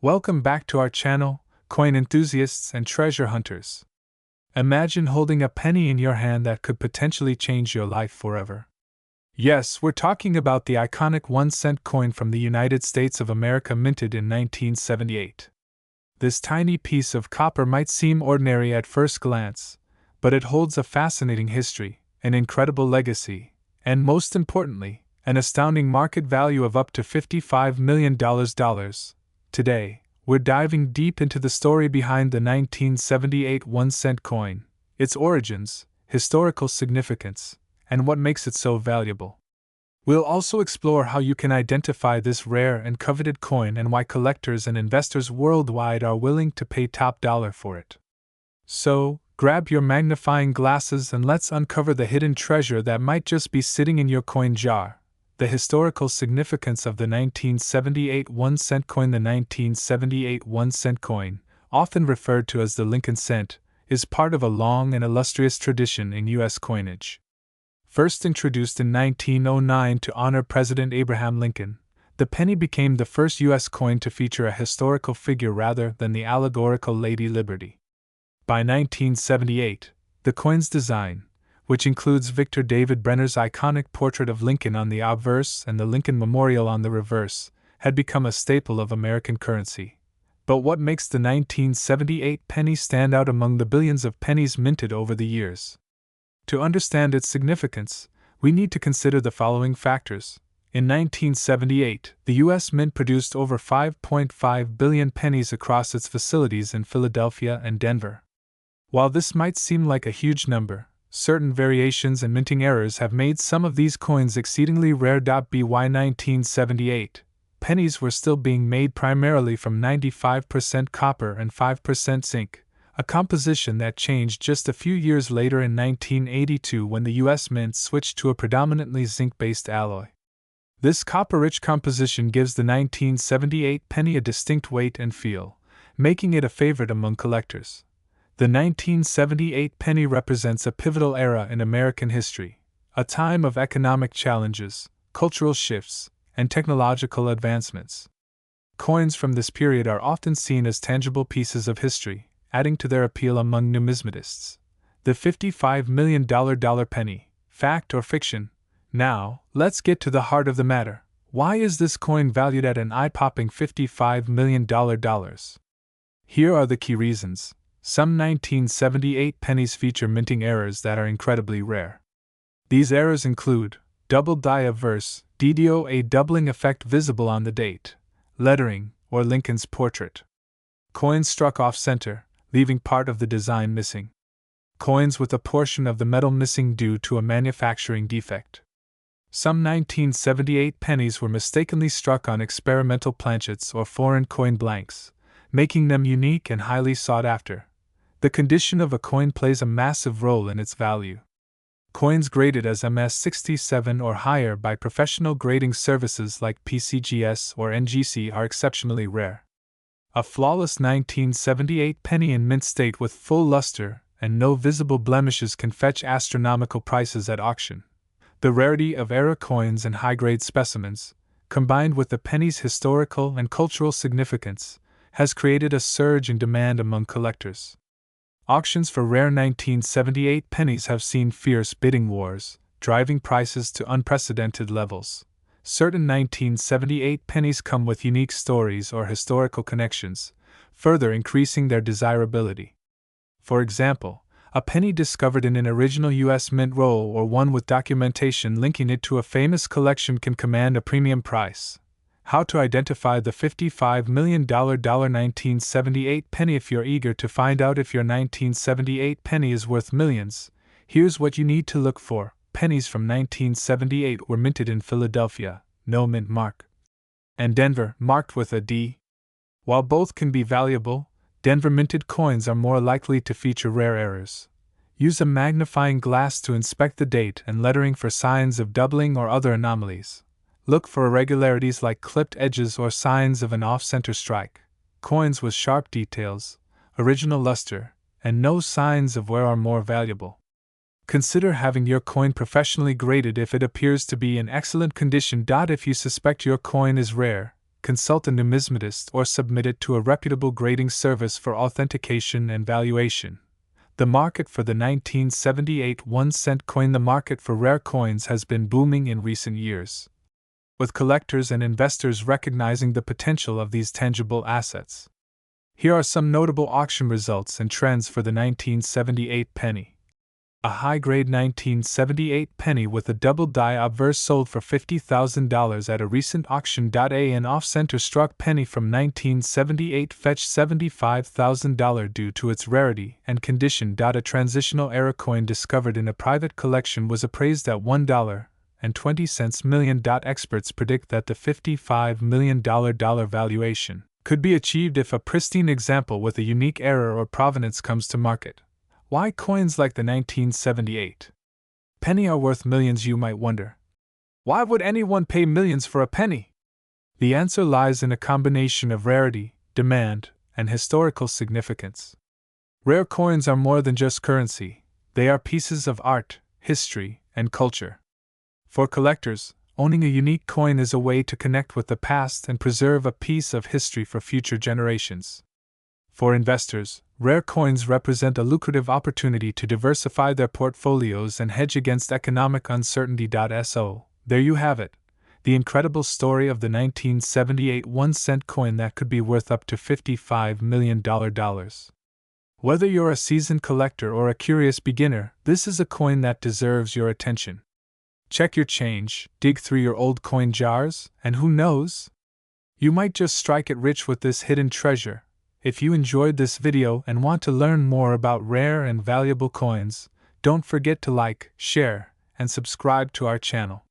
Welcome back to our channel, coin enthusiasts and treasure hunters. Imagine holding a penny in your hand that could potentially change your life forever. Yes, we're talking about the iconic 1-cent coin from the United States of America minted in 1978. This tiny piece of copper might seem ordinary at first glance, but it holds a fascinating history, an incredible legacy, and most importantly, an astounding market value of up to $55 million. Today, we're diving deep into the story behind the 1978 1-cent coin, its origins, historical significance, and what makes it so valuable. We'll also explore how you can identify this rare and coveted coin and why collectors and investors worldwide are willing to pay top dollar for it. So, grab your magnifying glasses and let's uncover the hidden treasure that might just be sitting in your coin jar. The historical significance of the 1978 1-cent coin. The 1978 1-cent coin, often referred to as the Lincoln cent, is part of a long and illustrious tradition in U.S. coinage. First introduced in 1909 to honor President Abraham Lincoln, the penny became the first U.S. coin to feature a historical figure rather than the allegorical Lady Liberty. By 1978, the coin's design, which includes Victor David Brenner's iconic portrait of Lincoln on the obverse and the Lincoln Memorial on the reverse, had become a staple of American currency. But what makes the 1978 penny stand out among the billions of pennies minted over the years? To understand its significance, we need to consider the following factors. In 1978, the U.S. Mint produced over 5.5 billion pennies across its facilities in Philadelphia and Denver. While this might seem like a huge number, certain variations and minting errors have made some of these coins exceedingly rare. By 1978, pennies were still being made primarily from 95% copper and 5% zinc, a composition that changed just a few years later in 1982 when the U.S. Mint switched to a predominantly zinc-based alloy. This copper-rich composition gives the 1978 penny a distinct weight and feel, making it a favorite among collectors. The 1978 penny represents a pivotal era in American history, a time of economic challenges, cultural shifts, and technological advancements. Coins from this period are often seen as tangible pieces of history, adding to their appeal among numismatists. The $55 million penny, fact or fiction? Now, let's get to the heart of the matter. Why is this coin valued at an eye-popping $55 million? Here are the key reasons. Some 1978 pennies feature minting errors that are incredibly rare. These errors include double die obverse, DDO, a doubling effect visible on the date, lettering, or Lincoln's portrait. Coins struck off-center, leaving part of the design missing. Coins with a portion of the metal missing due to a manufacturing defect. Some 1978 pennies were mistakenly struck on experimental planchets or foreign coin blanks, making them unique and highly sought after. The condition of a coin plays a massive role in its value. Coins graded as MS-67 or higher by professional grading services like PCGS or NGC are exceptionally rare. A flawless 1978 penny in mint state with full luster and no visible blemishes can fetch astronomical prices at auction. The rarity of era coins and high-grade specimens, combined with the penny's historical and cultural significance, has created a surge in demand among collectors. Auctions for rare 1978 pennies have seen fierce bidding wars, driving prices to unprecedented levels. Certain 1978 pennies come with unique stories or historical connections, further increasing their desirability. For example, a penny discovered in an original U.S. Mint roll or one with documentation linking it to a famous collection can command a premium price. How to identify the $55 million 1978 penny? If you're eager to find out if your 1978 penny is worth millions, here's what you need to look for. Pennies from 1978 were minted in Philadelphia, no mint mark, and Denver, marked with a D. While both can be valuable, Denver minted coins are more likely to feature rare errors. Use a magnifying glass to inspect the date and lettering for signs of doubling or other anomalies. Look for irregularities like clipped edges or signs of an off-center strike. Coins with sharp details, original luster, and no signs of wear are more valuable. Consider having your coin professionally graded if it appears to be in excellent condition. If you suspect your coin is rare, consult a numismatist or submit it to a reputable grading service for authentication and valuation. The market for the 1978 1-cent coin. The market for rare coins has been booming in recent years, with collectors and investors recognizing the potential of these tangible assets. Here are some notable auction results and trends for the 1978 penny. A high-grade 1978 penny with a double die obverse sold for $50,000 at a recent auction. An off-center struck penny from 1978 fetched $75,000 due to its rarity and condition. A transitional era coin discovered in a private collection was appraised at $1.20 million. Experts predict that the $55 million valuation could be achieved if a pristine example with a unique error or provenance comes to market. Why coins like the 1978 penny are worth millions, you might wonder. Why would anyone pay millions for a penny? The answer lies in a combination of rarity, demand, and historical significance. Rare coins are more than just currency, they are pieces of art, history, and culture. For collectors, owning a unique coin is a way to connect with the past and preserve a piece of history for future generations. For investors, rare coins represent a lucrative opportunity to diversify their portfolios and hedge against economic uncertainty. So, there you have it, the incredible story of the 1978 1-cent coin that could be worth up to $55 million. Whether you're a seasoned collector or a curious beginner, this is a coin that deserves your attention. Check your change, dig through your old coin jars, and who knows? You might just strike it rich with this hidden treasure. If you enjoyed this video and want to learn more about rare and valuable coins, don't forget to like, share, and subscribe to our channel.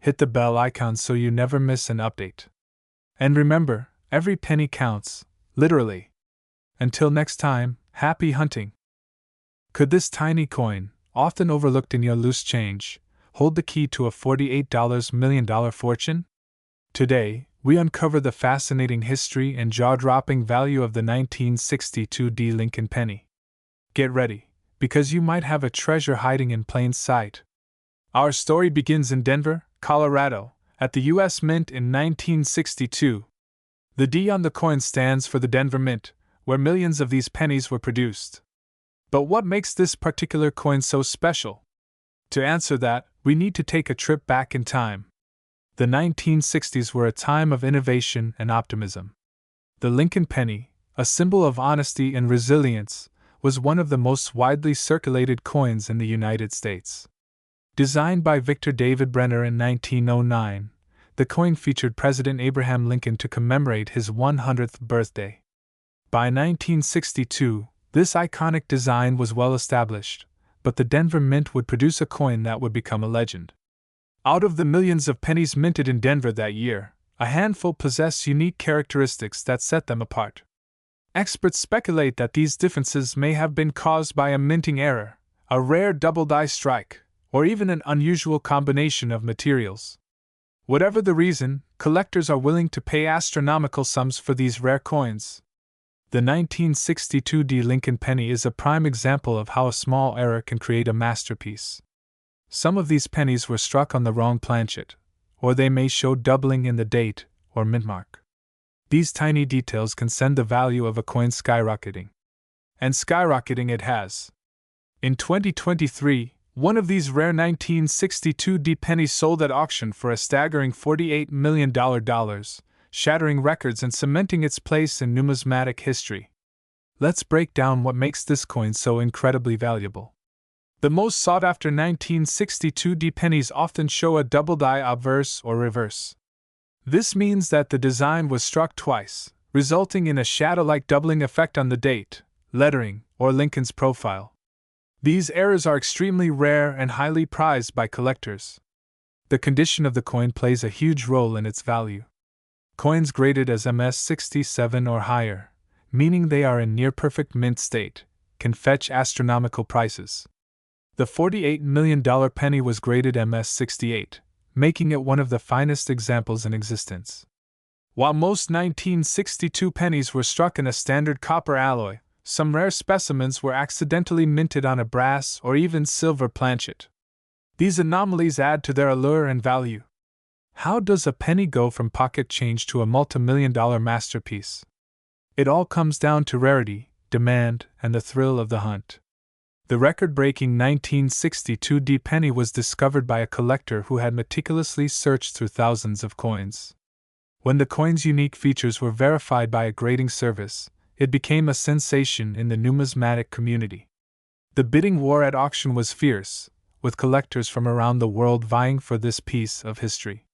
Hit the bell icon so you never miss an update. And remember, every penny counts, literally. Until next time, happy hunting! Could this tiny coin, often overlooked in your loose change, hold the key to a $48 million fortune? Today, we uncover the fascinating history and jaw-dropping value of the 1962 Lincoln penny. Get ready, because you might have a treasure hiding in plain sight. Our story begins in Denver, Colorado, at the U.S. Mint in 1962. The D on the coin stands for the Denver Mint, where millions of these pennies were produced. But what makes this particular coin so special? To answer that, we need to take a trip back in time. The 1960s were a time of innovation and optimism. The Lincoln penny, a symbol of honesty and resilience, was one of the most widely circulated coins in the United States. Designed by Victor David Brenner in 1909, the coin featured President Abraham Lincoln to commemorate his 100th birthday. By 1962, this iconic design was well established, but the Denver Mint would produce a coin that would become a legend. Out of the millions of pennies minted in Denver that year, a handful possess unique characteristics that set them apart. Experts speculate that these differences may have been caused by a minting error, a rare double die strike, or even an unusual combination of materials. Whatever the reason, collectors are willing to pay astronomical sums for these rare coins. The 1962 Lincoln penny is a prime example of how a small error can create a masterpiece. Some of these pennies were struck on the wrong planchet, or they may show doubling in the date or mint mark. These tiny details can send the value of a coin skyrocketing. And skyrocketing it has. In 2023, one of these rare 1962 pennies sold at auction for a staggering $48 million, shattering records and cementing its place in numismatic history. Let's break down what makes this coin so incredibly valuable. The most sought-after 1962 pennies often show a double die obverse or reverse. This means that the design was struck twice, resulting in a shadow-like doubling effect on the date, lettering, or Lincoln's profile. These errors are extremely rare and highly prized by collectors. The condition of the coin plays a huge role in its value. Coins graded as MS-67 or higher, meaning they are in near-perfect mint state, can fetch astronomical prices. The $48 million penny was graded MS-68, making it one of the finest examples in existence. While most 1962 pennies were struck in a standard copper alloy, some rare specimens were accidentally minted on a brass or even silver planchet. These anomalies add to their allure and value. How does a penny go from pocket change to a multi-million-dollar masterpiece? It all comes down to rarity, demand, and the thrill of the hunt. The record-breaking 1962 penny was discovered by a collector who had meticulously searched through thousands of coins. When the coin's unique features were verified by a grading service, it became a sensation in the numismatic community. The bidding war at auction was fierce, with collectors from around the world vying for this piece of history.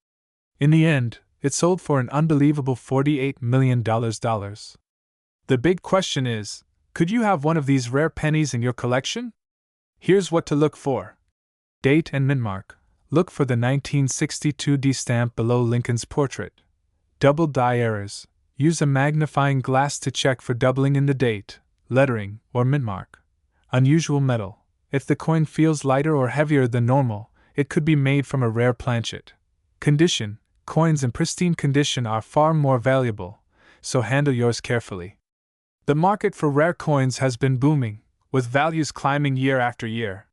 In the end, it sold for an unbelievable $48 million. The big question is, could you have one of these rare pennies in your collection? Here's what to look for. Date and mint mark. Look for the 1962 stamp below Lincoln's portrait. Double die errors. Use a magnifying glass to check for doubling in the date, lettering, or mint mark. Unusual metal. If the coin feels lighter or heavier than normal, it could be made from a rare planchet. Condition. Coins in pristine condition are far more valuable, so handle yours carefully. The market for rare coins has been booming, with values climbing year after year.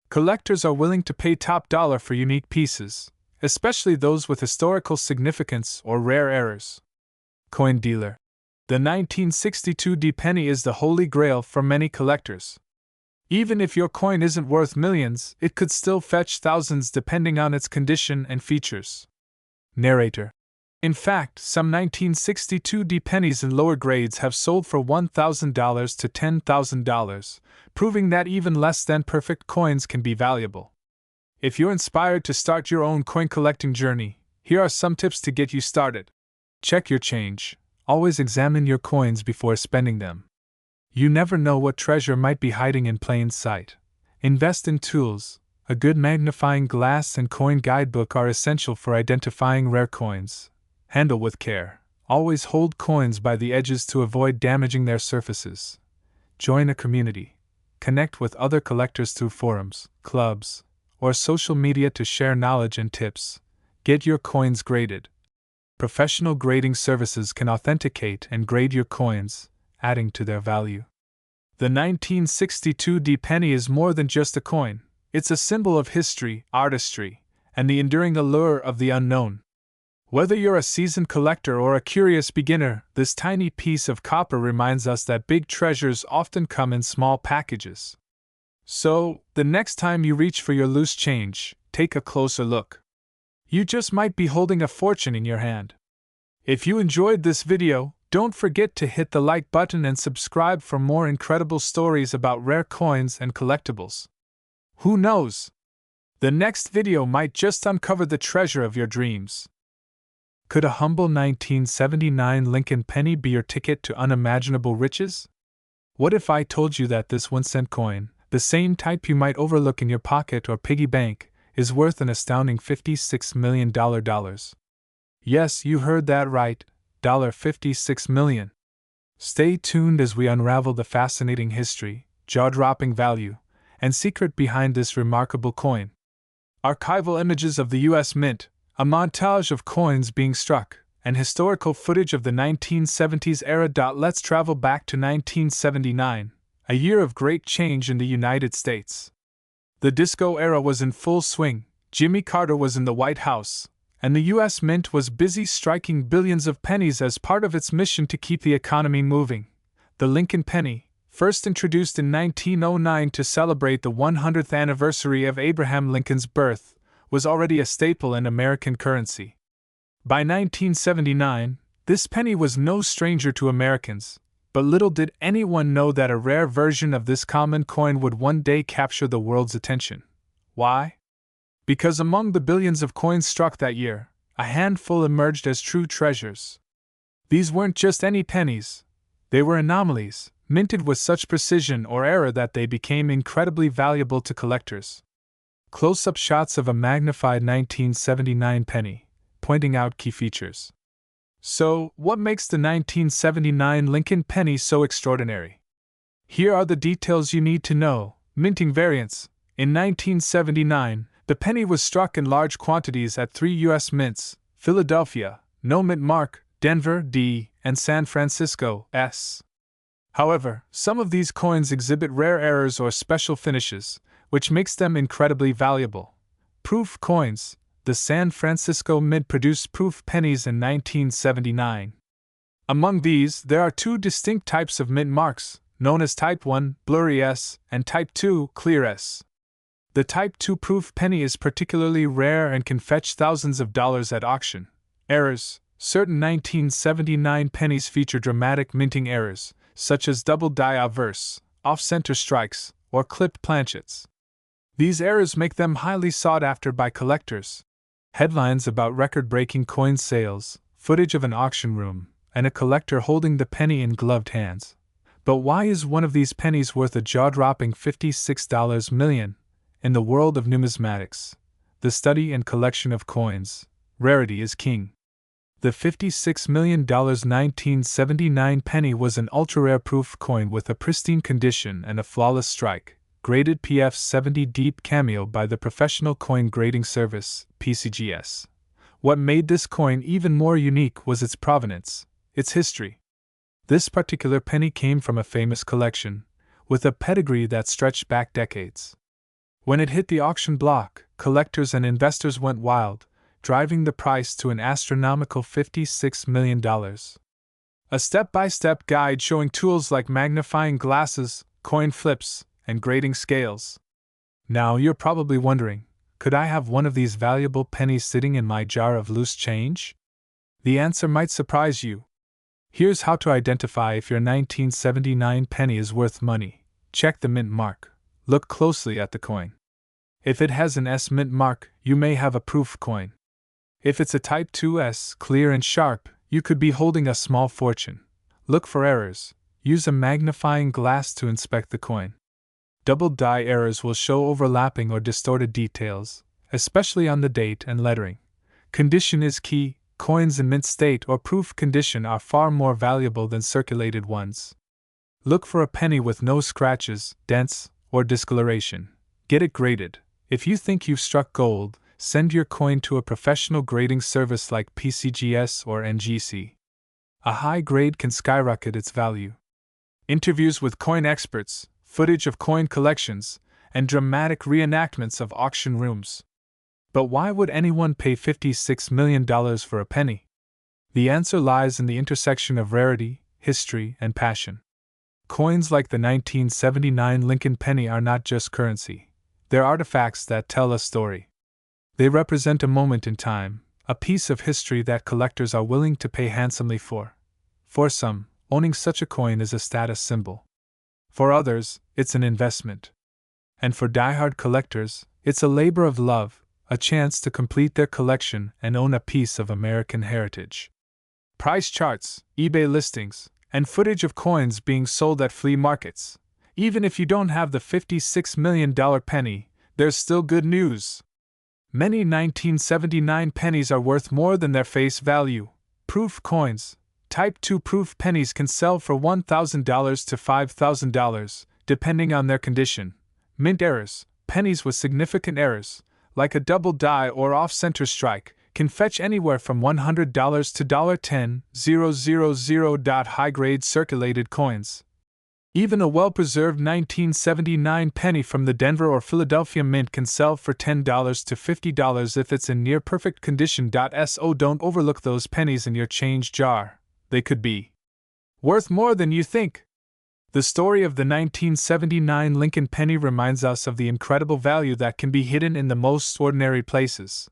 Collectors are willing to pay top dollar for unique pieces, especially those with historical significance or rare errors. Coin dealer. The 1962 penny is the holy grail for many collectors. Even if your coin isn't worth millions, it could still fetch thousands depending on its condition and features. Narrator. In fact, some 1962 pennies in lower grades have sold for $1,000 to $10,000, proving that even less than perfect coins can be valuable. If you're inspired to start your own coin collecting journey, here are some tips to get you started. Check your change. Always examine your coins before spending them. You never know what treasure might be hiding in plain sight. Invest in tools. A good magnifying glass and coin guidebook are essential for identifying rare coins. Handle with care. Always hold coins by the edges to avoid damaging their surfaces. Join a community. Connect with other collectors through forums, clubs, or social media to share knowledge and tips. Get your coins graded. Professional grading services can authenticate and grade your coins, adding to their value. The 1962 penny is more than just a coin. It's a symbol of history, artistry, and the enduring allure of the unknown. Whether you're a seasoned collector or a curious beginner, this tiny piece of copper reminds us that big treasures often come in small packages. So, the next time you reach for your loose change, take a closer look. You just might be holding a fortune in your hand. If you enjoyed this video, don't forget to hit the like button and subscribe for more incredible stories about rare coins and collectibles. Who knows? The next video might just uncover the treasure of your dreams. Could a humble 1979 Lincoln penny be your ticket to unimaginable riches? What if I told you that this 1-cent coin, the same type you might overlook in your pocket or piggy bank, is worth an astounding $56 million? Yes, you heard that right, $56 million. Stay tuned as we unravel the fascinating history, jaw-dropping value, and secret behind this remarkable coin. Archival images of the U.S. Mint, a montage of coins being struck, and historical footage of the 1970s era. Let's travel back to 1979, a year of great change in the United States. The disco era was in full swing, Jimmy Carter was in the White House, and the U.S. Mint was busy striking billions of pennies as part of its mission to keep the economy moving. The Lincoln penny, first introduced in 1909 to celebrate the 100th anniversary of Abraham Lincoln's birth, was already a staple in American currency. By 1979, this penny was no stranger to Americans, but little did anyone know that a rare version of this common coin would one day capture the world's attention. Why? Because among the billions of coins struck that year, a handful emerged as true treasures. These weren't just any pennies, they were anomalies, minted with such precision or error that they became incredibly valuable to collectors. Close-up shots of a magnified 1979 penny, pointing out key features. So, what makes the 1979 Lincoln penny so extraordinary? Here are the details you need to know. Minting variants. In 1979, the penny was struck in large quantities at 3 U.S. mints: Philadelphia, no mint mark, Denver, D, and San Francisco, S. However, some of these coins exhibit rare errors or special finishes, which makes them incredibly valuable. Proof coins. the San Francisco Mint produced proof pennies in 1979. Among these, there are two distinct types of mint marks, known as Type 1, blurry S, and Type 2, clear S. The Type 2 proof penny is particularly rare and can fetch thousands of dollars at auction. Errors: certain 1979 pennies feature dramatic minting errors, such as double die obverse, off-center strikes, or clipped planchets. These errors make them highly sought after by collectors. Headlines about record-breaking coin sales, footage of an auction room, and a collector holding the penny in gloved hands. But why is one of these pennies worth a jaw-dropping $56 million? In the world of numismatics, the study and collection of coins, rarity is king. The $56 million 1979 penny was an ultra-rare proof coin with a pristine condition and a flawless strike, graded PF70 deep cameo by the Professional Coin Grading Service, PCGS. What made this coin even more unique was its provenance, its history. This particular penny came from a famous collection, with a pedigree that stretched back decades. When it hit the auction block, collectors and investors went wild, driving the price to an astronomical $56 million. A step-by-step guide showing tools like magnifying glasses, coin flips, and grading scales. Now you're probably wondering, could I have one of these valuable pennies sitting in my jar of loose change? The answer might surprise you. Here's how to identify if your 1979 penny is worth money. Check the mint mark. Look closely at the coin. If it has an S mint mark, you may have a proof coin. If it's a Type 2S, clear and sharp, you could be holding a small fortune. Look for errors. Use a magnifying glass to inspect the coin. Double die errors will show overlapping or distorted details, especially on the date and lettering. Condition is key. Coins in mint state or proof condition are far more valuable than circulated ones. Look for a penny with no scratches, dents, or discoloration. Get it graded. If you think you've struck gold, send your coin to a professional grading service like PCGS or NGC. A high grade can skyrocket its value. Interviews with coin experts, footage of coin collections, and dramatic reenactments of auction rooms. But why would anyone pay $56 million for a penny? The answer lies in the intersection of rarity, history, and passion. Coins like the 1979 Lincoln penny are not just currency. They're artifacts that tell a story. They represent a moment in time, a piece of history that collectors are willing to pay handsomely for. For some, owning such a coin is a status symbol. For others, it's an investment. And for diehard collectors, it's a labor of love, a chance to complete their collection and own a piece of American heritage. Price charts, eBay listings, and footage of coins being sold at flea markets. Even if you don't have the $56 million penny, there's still good news. Many 1979 pennies are worth more than their face value. Proof coins, Type 2 proof pennies can sell for $1,000 to $5,000, depending on their condition. Mint errors, pennies with significant errors, like a double die or off-center strike, can fetch anywhere from $100 to $10,000. High-grade circulated coins. Even a well-preserved 1979 penny from the Denver or Philadelphia Mint can sell for $10 to $50 if it's in near-perfect condition. So don't overlook those pennies in your change jar. They could be worth more than you think. The story of the 1979 Lincoln penny reminds us of the incredible value that can be hidden in the most ordinary places.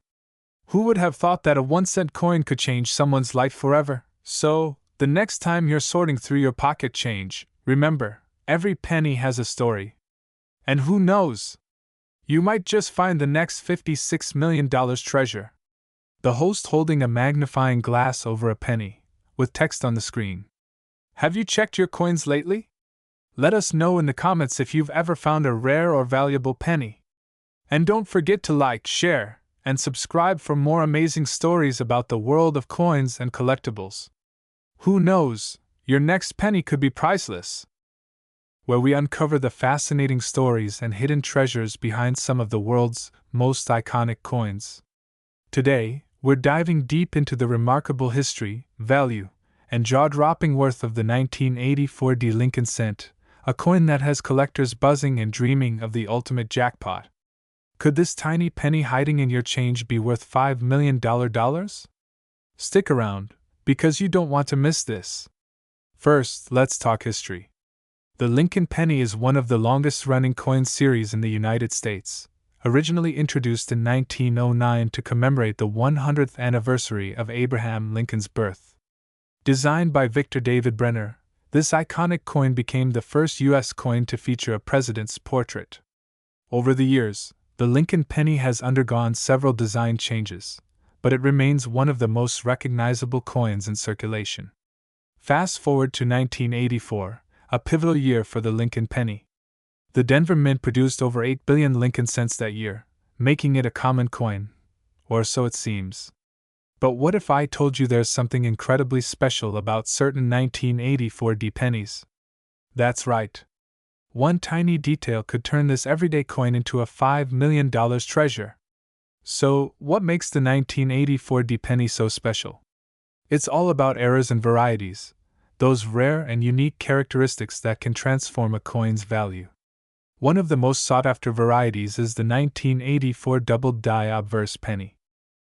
Who would have thought that a 1-cent coin could change someone's life forever? So, the next time you're sorting through your pocket change, remember, every penny has a story. And who knows? You might just find the next $56 million treasure. The host holding a magnifying glass over a penny, with text on the screen. Have you checked your coins lately? Let us know in the comments if you've ever found a rare or valuable penny. And don't forget to like, share, and subscribe for more amazing stories about the world of coins and collectibles. Who knows, your next penny could be priceless. Where we uncover the fascinating stories and hidden treasures behind some of the world's most iconic coins. Today, we're diving deep into the remarkable history, value, and jaw-dropping worth of the 1984 Lincoln cent, a coin that has collectors buzzing and dreaming of the ultimate jackpot. Could this tiny penny hiding in your change be worth $5 million? Stick around, because you don't want to miss this. First, let's talk history. The Lincoln penny is one of the longest-running coin series in the United States, originally introduced in 1909 to commemorate the 100th anniversary of Abraham Lincoln's birth. Designed by Victor David Brenner, this iconic coin became the first U.S. coin to feature a president's portrait. Over the years, the Lincoln penny has undergone several design changes, but it remains one of the most recognizable coins in circulation. Fast forward to 1984, a pivotal year for the Lincoln penny. The Denver Mint produced over 8 billion Lincoln cents that year, making it a common coin, or so it seems. But what if I told you there's something incredibly special about certain 1984 D pennies? That's right. One tiny detail could turn this everyday coin into a $5 million treasure. So, what makes the 1984 D penny so special? It's all about errors and varieties, those rare and unique characteristics that can transform a coin's value. One of the most sought-after varieties is the 1984 doubled die obverse penny.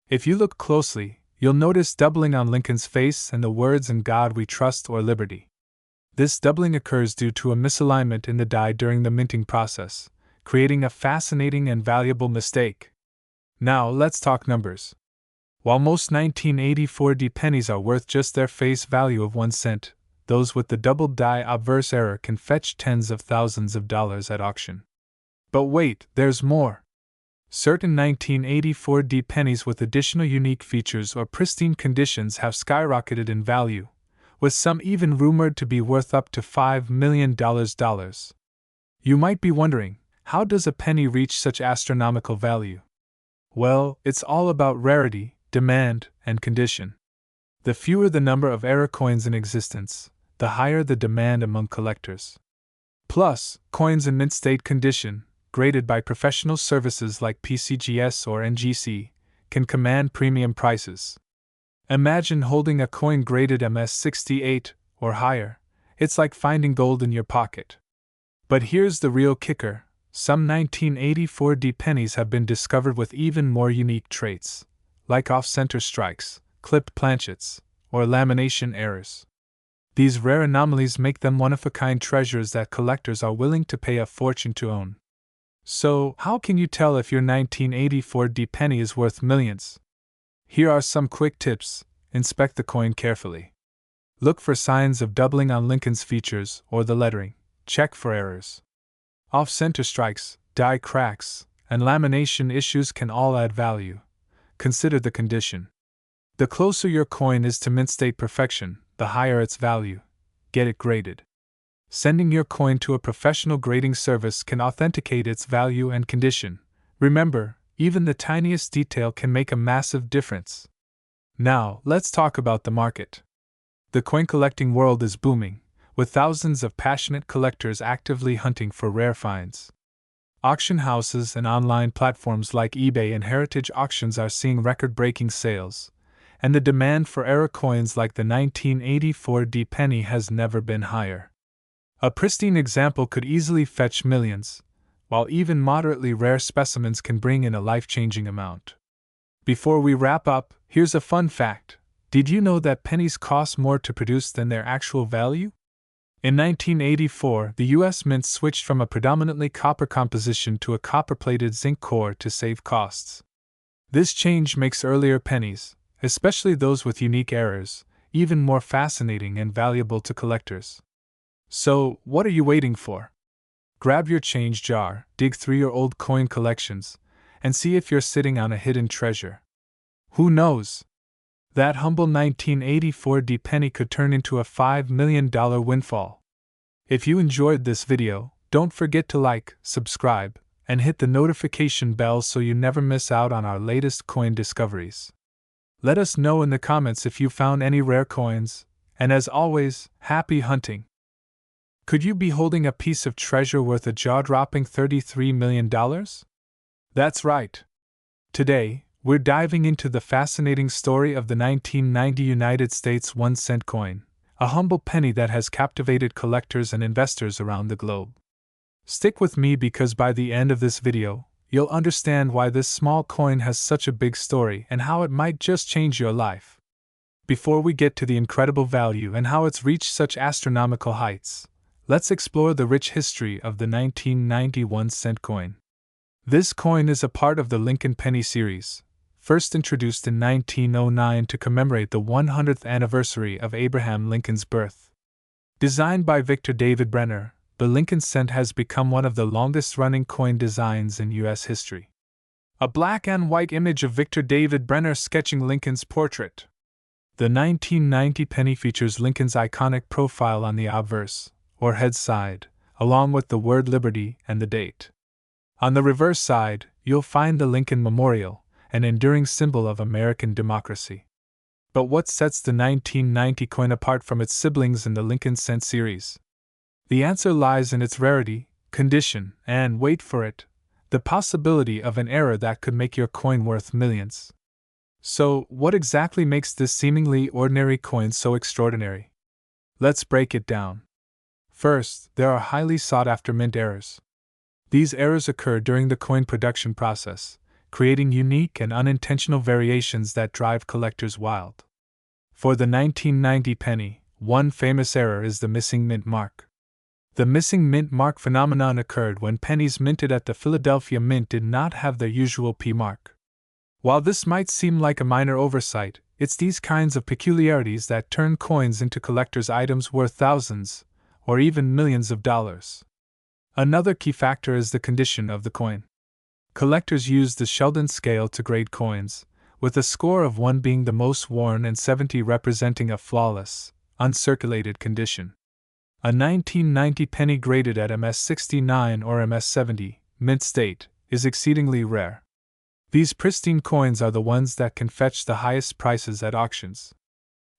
If you look closely, you'll notice doubling on Lincoln's face and the words "In God We Trust" or "Liberty." This doubling occurs due to a misalignment in the die during the minting process, creating a fascinating and valuable mistake. Now, let's talk numbers. While most 1984 D pennies are worth just their face value of 1 cent, those with the double die obverse error can fetch tens of thousands of dollars at auction. But wait, there's more. Certain 1984 D pennies with additional unique features or pristine conditions have skyrocketed in value, with some even rumored to be worth up to $5 million. You might be wondering, how does a penny reach such astronomical value? Well, it's all about rarity, demand, and condition. The fewer the number of error coins in existence, the higher the demand among collectors. Plus, coins in mint state condition, graded by professional services like PCGS or NGC, can command premium prices. Imagine holding a coin graded MS68 or higher. It's like finding gold in your pocket. But here's the real kicker. Some 1984 D pennies have been discovered with even more unique traits, like off-center strikes, clipped planchets, or lamination errors. These rare anomalies make them one-of-a-kind treasures that collectors are willing to pay a fortune to own. So, how can you tell if your 1984 D penny is worth millions? Here are some quick tips. Inspect the coin carefully. Look for signs of doubling on Lincoln's features or the lettering. Check for errors. Off-center strikes, die cracks, and lamination issues can all add value. Consider the condition. The closer your coin is to mint state perfection, the higher its value. Get it graded. Sending your coin to a professional grading service can authenticate its value and condition. Remember, even the tiniest detail can make a massive difference. Now, let's talk about the market. The coin collecting world is booming, with thousands of passionate collectors actively hunting for rare finds. Auction houses and online platforms like eBay and Heritage Auctions are seeing record-breaking sales, and the demand for error coins like the 1984 D penny has never been higher. A pristine example could easily fetch millions, while even moderately rare specimens can bring in a life-changing amount. Before we wrap up, here's a fun fact. Did you know that pennies cost more to produce than their actual value? In 1984, the U.S. Mint switched from a predominantly copper composition to a copper-plated zinc core to save costs. This change makes earlier pennies, especially those with unique errors, even more fascinating and valuable to collectors. So, what are you waiting for? Grab your change jar, dig through your old coin collections, and see if you're sitting on a hidden treasure. Who knows? That humble 1984 D penny could turn into a $5 million windfall. If you enjoyed this video, don't forget to like, subscribe, and hit the notification bell so you never miss out on our latest coin discoveries. Let us know in the comments if you found any rare coins, and as always, happy hunting! Could you be holding a piece of treasure worth a jaw-dropping $33 million? That's right. Today, we're diving into the fascinating story of the 1990 United States 1-cent coin, a humble penny that has captivated collectors and investors around the globe. Stick with me because by the end of this video, you'll understand why this small coin has such a big story and how it might just change your life. Before we get to the incredible value and how it's reached such astronomical heights, let's explore the rich history of the 1991 cent coin. This coin is a part of the Lincoln Penny series, first introduced in 1909 to commemorate the 100th anniversary of Abraham Lincoln's birth. Designed by Victor David Brenner, the Lincoln cent has become one of the longest-running coin designs in U.S. history. A black and white image of Victor David Brenner sketching Lincoln's portrait. The 1990 penny features Lincoln's iconic profile on the obverse, or head side, along with the word Liberty and the date. On the reverse side, you'll find the Lincoln Memorial, an enduring symbol of American democracy. But what sets the 1990 coin apart from its siblings in the Lincoln cent series? The answer lies in its rarity, condition, and, wait for it, the possibility of an error that could make your coin worth millions. So, what exactly makes this seemingly ordinary coin so extraordinary? Let's break it down. First, there are highly sought-after mint errors. These errors occur during the coin production process, creating unique and unintentional variations that drive collectors wild. For the 1990 penny, one famous error is the missing mint mark. The missing mint mark phenomenon occurred when pennies minted at the Philadelphia Mint did not have their usual P mark. While this might seem like a minor oversight, it's these kinds of peculiarities that turn coins into collector's items worth thousands, or even millions of dollars. Another key factor is the condition of the coin. Collectors use the Sheldon scale to grade coins, with a score of 1 being the most worn and 70 representing a flawless, uncirculated condition. A 1990 penny graded at MS69 or MS70, mint state, is exceedingly rare. These pristine coins are the ones that can fetch the highest prices at auctions.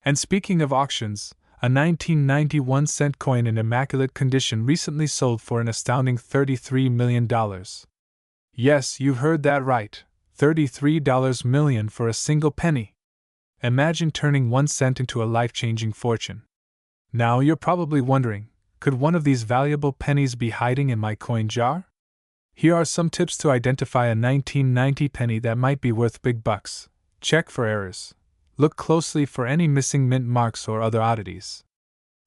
And speaking of auctions, a 1991 cent coin in immaculate condition recently sold for an astounding $33 million. Yes, you heard that right, $33 million for a single penny. Imagine turning 1 cent into a life-changing fortune. Now you're probably wondering, could one of these valuable pennies be hiding in my coin jar? Here are some tips to identify a 1990 penny that might be worth big bucks. Check for errors. Look closely for any missing mint marks or other oddities.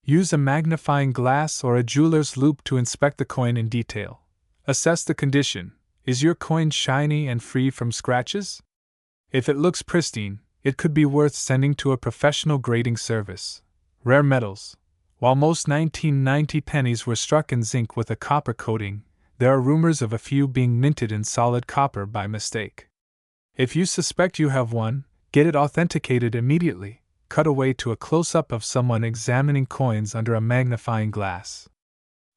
Use a magnifying glass or a jeweler's loupe to inspect the coin in detail. Assess the condition. Is your coin shiny and free from scratches? If it looks pristine, it could be worth sending to a professional grading service. Rare metals. While most 1990 pennies were struck in zinc with a copper coating, there are rumors of a few being minted in solid copper by mistake. If you suspect you have one, get it authenticated immediately. Cut away to a close-up of someone examining coins under a magnifying glass.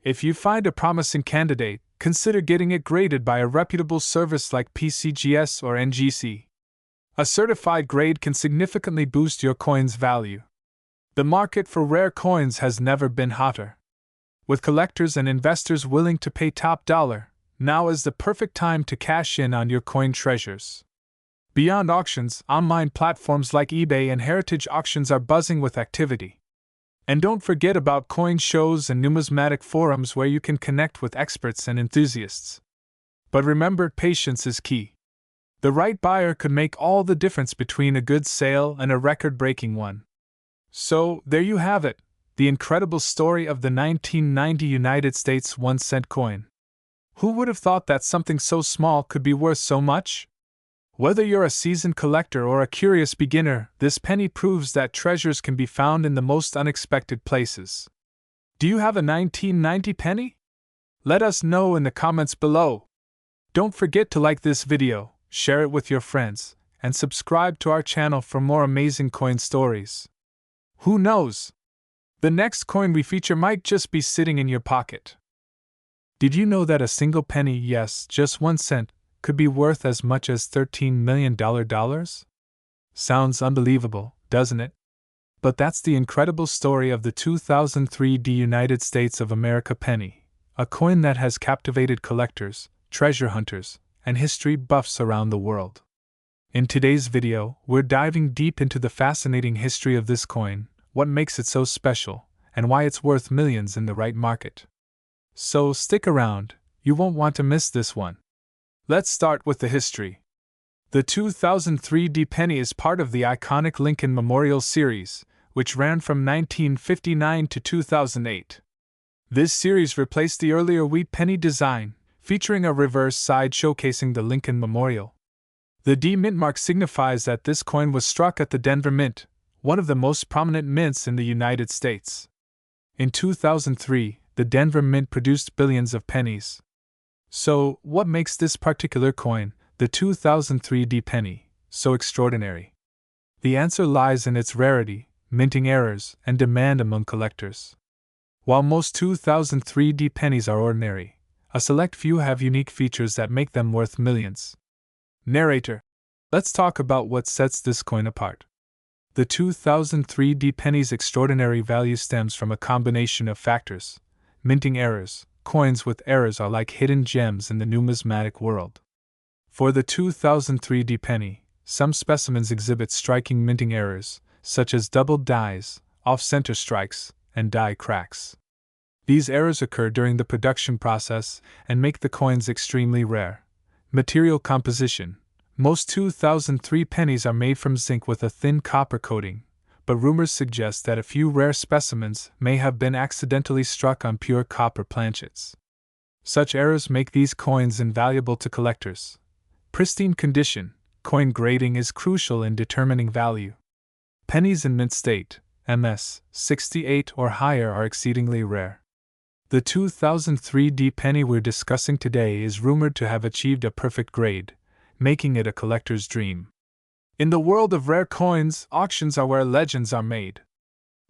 If you find a promising candidate, consider getting it graded by a reputable service like PCGS or NGC. A certified grade can significantly boost your coin's value. The market for rare coins has never been hotter. With collectors and investors willing to pay top dollar, now is the perfect time to cash in on your coin treasures. Beyond auctions, online platforms like eBay and Heritage Auctions are buzzing with activity. And don't forget about coin shows and numismatic forums where you can connect with experts and enthusiasts. But remember, patience is key. The right buyer could make all the difference between a good sale and a record-breaking one. So, there you have it, the incredible story of the 1990 United States 1 cent coin. Who would have thought that something so small could be worth so much? Whether you're a seasoned collector or a curious beginner, this penny proves that treasures can be found in the most unexpected places. Do you have a 1990 penny? Let us know in the comments below. Don't forget to like this video, share it with your friends, and subscribe to our channel for more amazing coin stories. Who knows? The next coin we feature might just be sitting in your pocket. Did you know that a single penny, yes, just 1 cent, could be worth as much as $13 million? Sounds unbelievable, doesn't it? But that's the incredible story of the 2003 United States of America penny, a coin that has captivated collectors, treasure hunters, and history buffs around the world. In today's video, we're diving deep into the fascinating history of this coin, what makes it so special, and why it's worth millions in the right market. So stick around, you won't want to miss this one. Let's start with the history. The 2003 D penny is part of the iconic Lincoln Memorial series, which ran from 1959 to 2008. This series replaced the earlier wheat penny design, featuring a reverse side showcasing the Lincoln Memorial. The D mint mark signifies that this coin was struck at the Denver Mint, one of the most prominent mints in the United States. In 2003, the Denver Mint produced billions of pennies. So, what makes this particular coin, the 2003 D penny, so extraordinary? The answer lies in its rarity, minting errors, and demand among collectors. While most 2003 D pennies are ordinary, a select few have unique features that make them worth millions. Narrator. Let's talk about what sets this coin apart. The 2003 D penny's extraordinary value stems from a combination of factors. Minting errors. Coins with errors are like hidden gems in the numismatic world. For the 2003 D penny, some specimens exhibit striking minting errors, such as doubled dies, off-center strikes, and die cracks. These errors occur during the production process and make the coins extremely rare. Material composition. Most 2003 pennies are made from zinc with a thin copper coating, but rumors suggest that a few rare specimens may have been accidentally struck on pure copper planchets. Such errors make these coins invaluable to collectors. Pristine condition. Coin grading is crucial in determining value. Pennies in mint state, MS 68 or higher, are exceedingly rare. The 2003 D penny we're discussing today is rumored to have achieved a perfect grade, making it a collector's dream. In the world of rare coins, auctions are where legends are made.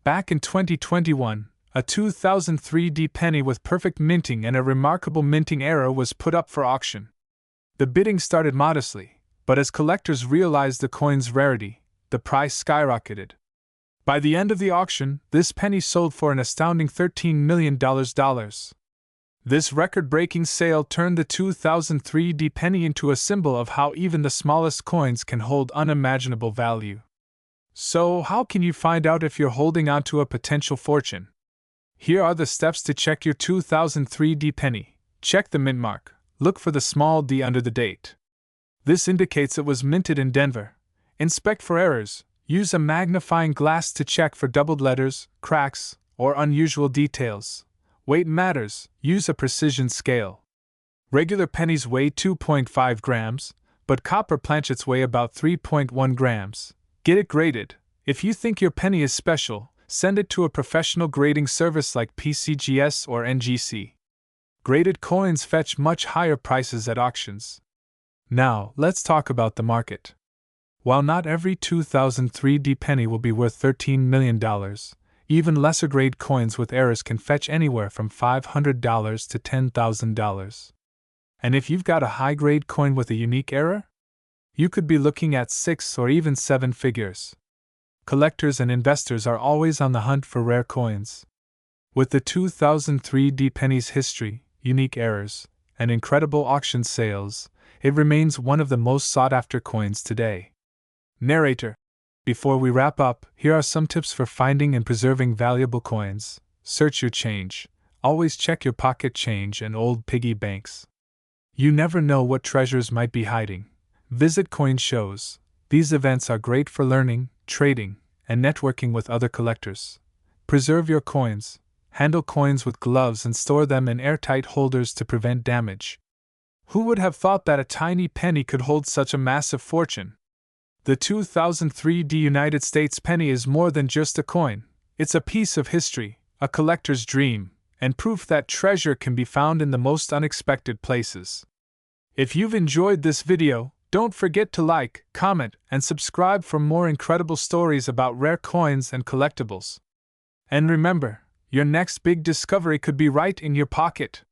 Back in 2021, a 2003 D penny with perfect minting and a remarkable minting error was put up for auction. The bidding started modestly, but as collectors realized the coin's rarity, the price skyrocketed. By the end of the auction, this penny sold for an astounding $13 million. This record-breaking sale turned the 2003 D penny into a symbol of how even the smallest coins can hold unimaginable value. So, how can you find out if you're holding on to a potential fortune? Here are the steps to check your 2003 D penny. Check the mint mark. Look for the small d under the date. This indicates it was minted in Denver. Inspect for errors. Use a magnifying glass to check for doubled letters, cracks, or unusual details. Weight matters. Use a precision scale. Regular pennies weigh 2.5 grams, but copper planchets weigh about 3.1 grams. Get it graded. If you think your penny is special, send it to a professional grading service like PCGS or NGC. Graded coins fetch much higher prices at auctions. Now, let's talk about the market. While not every 2003 D penny will be worth $13 million, even lesser-grade coins with errors can fetch anywhere from $500 to $10,000. And if you've got a high-grade coin with a unique error, you could be looking at 6 or even 7 figures. Collectors and investors are always on the hunt for rare coins. With the 2003 D penny's history, unique errors, and incredible auction sales, it remains one of the most sought-after coins today. Narrator. Before we wrap up, here are some tips for finding and preserving valuable coins. Search your change. Always check your pocket change and old piggy banks. You never know what treasures might be hiding. Visit coin shows. These events are great for learning, trading, and networking with other collectors. Preserve your coins. Handle coins with gloves and store them in airtight holders to prevent damage. Who would have thought that a tiny penny could hold such a massive fortune? The 2003 D United States penny is more than just a coin. It's a piece of history, a collector's dream, and proof that treasure can be found in the most unexpected places. If you've enjoyed this video, don't forget to like, comment, and subscribe for more incredible stories about rare coins and collectibles. And remember, your next big discovery could be right in your pocket.